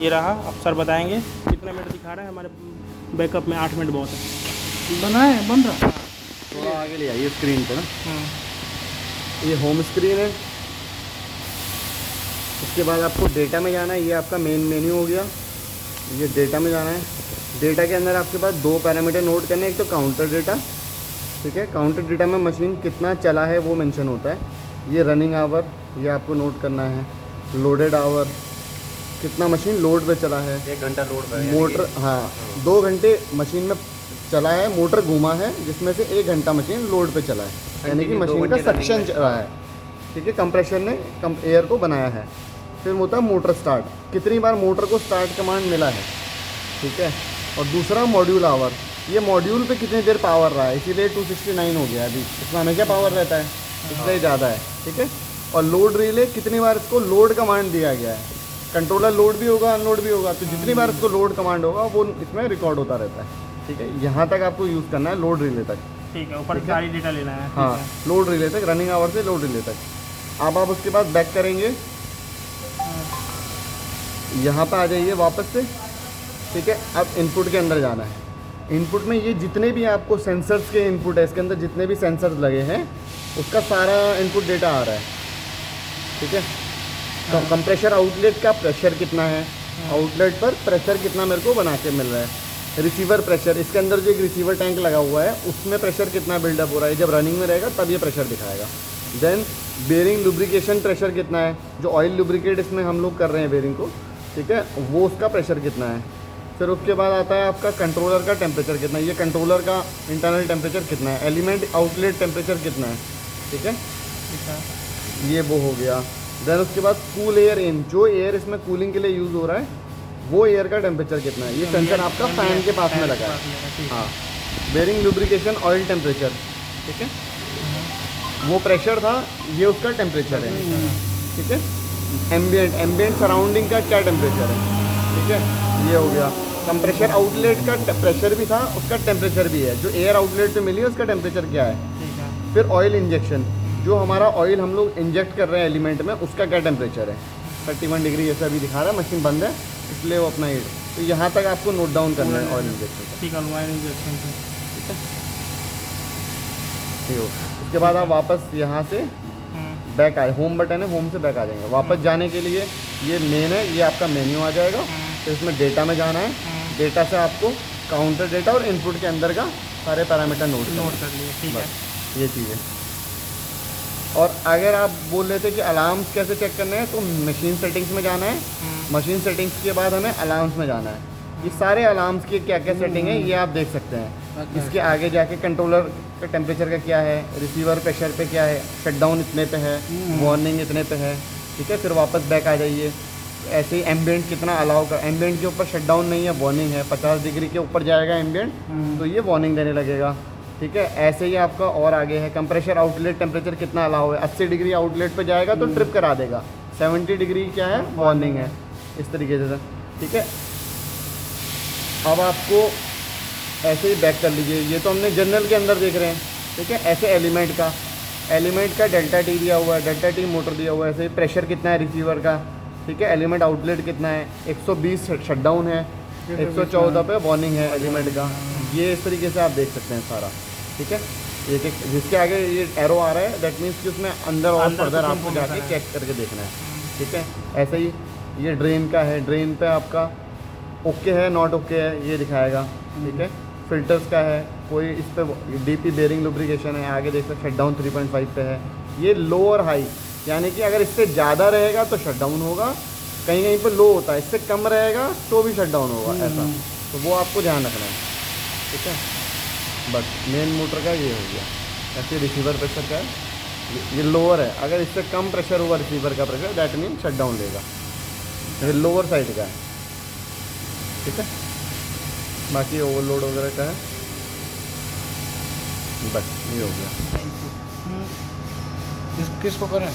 ये रहा। अब सर बताएंगे कितना मिनट दिखा रहा है हमारे बैकअप में। 8 मिनट बहुत है। बना है, बन रहा है। थोड़ा आगे ले आइए स्क्रीन पे ना। ये होम स्क्रीन है। उसके बाद आपको डेटा में जाना है। ये आपका मेन मेन्यू हो गया। ये डेटा में जाना है। डेटा के अंदर आपके पास 2 पैरामीटर नोट करने हैं। एक तो काउंटर डेटा, ठीक है। काउंटर डेटा में मशीन कितना चला है वो मेंशन होता है। ये रनिंग आवर, ये आपको नोट करना है। लोडेड आवर, कितना मशीन लोड पे चला है। 1 घंटा लोड पर मोटर, हाँ 2 घंटे मशीन में चला है, मोटर घूमा है, जिसमें से 1 घंटा मशीन लोड पे चला है, यानी कि मशीन का सक्शन चल रहा है, ठीक है। कंप्रेशर ने एयर को बनाया है। फिर होता है मोटर स्टार्ट, कितनी बार मोटर को स्टार्ट कमांड मिला है, ठीक है। और दूसरा मॉड्यूल आवर, ये मॉड्यूल पे कितनी देर पावर रहा है, इसीलिए 269 हो गया अभी। इसमें हमेशा पावर रहता है, इसलिए ज़्यादा है, ठीक है। और लोड रिले, कितनी बार इसको लोड कमांड दिया गया है। कंट्रोलर लोड भी होगा, अनलोड भी होगा, तो जितनी बार इसको लोड कमांड होगा वो इसमें रिकॉर्ड होता रहता है, ठीक है। यहाँ तक आपको यूज़ करना है, लोड रिले तक, ठीक है। ऊपर सारी डेटा लेना है। हाँ, लोड रिले तक, रनिंग आवर से लोड रिले तक। अब आप उसके बाद बैक करेंगे, यहाँ पे आ जाइए वापस से, ठीक है। अब इनपुट के अंदर जाना है। इनपुट में ये जितने भी आपको सेंसर्स के इनपुट है, इसके अंदर जितने भी सेंसर्स लगे हैं उसका सारा इनपुट डेटा आ रहा है, ठीक है। तो कंप्रेशर आउटलेट का प्रेशर कितना है, आउटलेट पर प्रेशर कितना मेरे को बना के मिल रहा है। रिसीवर प्रेशर, इसके अंदर जो एक रिसीवर टैंक लगा हुआ है उसमें प्रेशर कितना बिल्डअप हो रहा है, जब रनिंग में रहेगा तब ये प्रेशर दिखाएगा। देन बेरिंग लुब्रिकेशन प्रेशर कितना है, जो ऑयल लुब्रिकेट इसमें हम लोग कर रहे हैं बेरिंग को, ठीक है, वो उसका प्रेशर कितना है। फिर उसके बाद आता है आपका कंट्रोलर का टेम्परेचर कितना है, ये कंट्रोलर का इंटरनल टेम्परेचर कितना है, एलिमेंट आउटलेट टेम्परेचर कितना है, ठीक है, ये वो हो गया। देन उसके बाद कूल एयर इन, जो एयर इसमें कूलिंग के लिए यूज़ हो रहा है वो एयर का टेम्परेचर कितना है, ये सेंसर आपका फैन के पास में लगा है। हाँ, बेरिंग लुब्रिकेशन ऑयल टेम्परेचर, ठीक है, वो प्रेशर था, ये उसका टेम्परेचर है, ठीक है। एम्बियंट सराउंडिंग का क्या टेम्परेचर है, ठीक है, ये हो गया। कंप्रेशर आउटलेट का प्रेशर भी था, उसका टेम्परेचर भी है, जो एयर आउटलेट से मिली है उसका टेम्परेचर क्या है। फिर ऑयल इंजेक्शन, जो हमारा ऑयल हम लोग इंजेक्ट कर रहे हैं एलिमेंट में, उसका क्या टेम्परेचर है। 31 डिग्री जैसा अभी दिखा रहा है, मशीन बंद है इसलिए वो अपना हीट, तो यहाँ तक आपको नोट डाउन करना है ऑयल इंजेक्शन, ठीक है। ऑयल इंजेक्शन, ठीक है, ठीक हो। उसके बाद आप वापस यहाँ से बैक आए, होम बटन है, होम से बैक आ जाएंगे। वापस जाने के लिए ये मेन है, ये आपका मेन्यू आ जाएगा। तो इसमें डेटा में जाना है, डेटा से आपको काउंटर डेटा और इनपुट के अंदर का सारे पैरामीटर नोट कर लिए, ठीक है। ये चीज़ है। और अगर आप बोल रहे थे कि अलार्म्स कैसे चेक करने हैं, तो मशीन सेटिंग्स में जाना है। मशीन सेटिंग्स के बाद हमें अलार्म्स में जाना है। ये सारे अलार्म्स की क्या क्या सेटिंग है ये आप देख सकते हैं। इसके आगे जाके कंट्रोलर का टेम्परेचर का क्या है, रिसीवर प्रेशर पे क्या है, शटडाउन इतने पे है, वार्निंग इतने पे है, ठीक है। फिर वापस बैक आ जाइए। ऐसे ही एम्बियंट कितना अलाउ कर, एम्बियंट के ऊपर शटडाउन नहीं है, वार्निंग है। 50 डिग्री के ऊपर जाएगा एम्बियंट तो ये वार्निंग देने लगेगा, ठीक है। ऐसे ही आपका और आगे है कंप्रेशर आउटलेट टेम्परेचर कितना अलाउ है। 80 डिग्री आउटलेट पे जाएगा तो ट्रिप करा देगा, 70 डिग्री क्या है वार्निंग है, इस तरीके से, ठीक है। अब आपको ऐसे ही बैक कर लीजिए। ये तो हमने जनरल के अंदर देख रहे हैं, ठीक है। ऐसे एलिमेंट का डेल्टा टी दिया हुआ है, डेल्टा टी मोटर दिया हुआ है। ऐसे ही प्रेशर कितना है रिसीवर का, ठीक है। एलिमेंट आउटलेट कितना है, 120 शटडाउन है, 114 पे वार्निंग है एलिमेंट का। ये इस तरीके से आप देख सकते हैं सारा, ठीक है। एक एक जिसके आगे ये एरो आ रहा है दैट मीन्स कि उसमें अंदर और फर्दर आपको जाके चेक करके देखना है, ठीक है। ऐसे ही ये ड्रेन का है, ड्रेन पे आपका ओके है नॉट ओके है ये दिखाएगा, ठीक है। फिल्टर्स का है, कोई इस पर डीपी बेरिंग लुब्रिकेशन है, आगे देख सकते शटडाउन 3.5 पे है। ये लो और हाई, यानी कि अगर इससे ज़्यादा रहेगा तो शटडाउन होगा, कहीं कहीं पर लो होता है, इससे कम रहेगा तो भी शटडाउन होगा, ऐसा। तो वो आपको ध्यान रखना है, ठीक है। बस मेन मोटर का ये हो गया। ऐसे रिसीवर प्रेशर का है, ये लोअर है, अगर इससे कम प्रेशर हुआ रिसीवर का प्रेशर दैट मीन शटडाउन लेगा। ये लोअर साइड का है, ठीक है। बाकी ओवरलोड वगैरह का है, बस ये हो गया। किसको करें?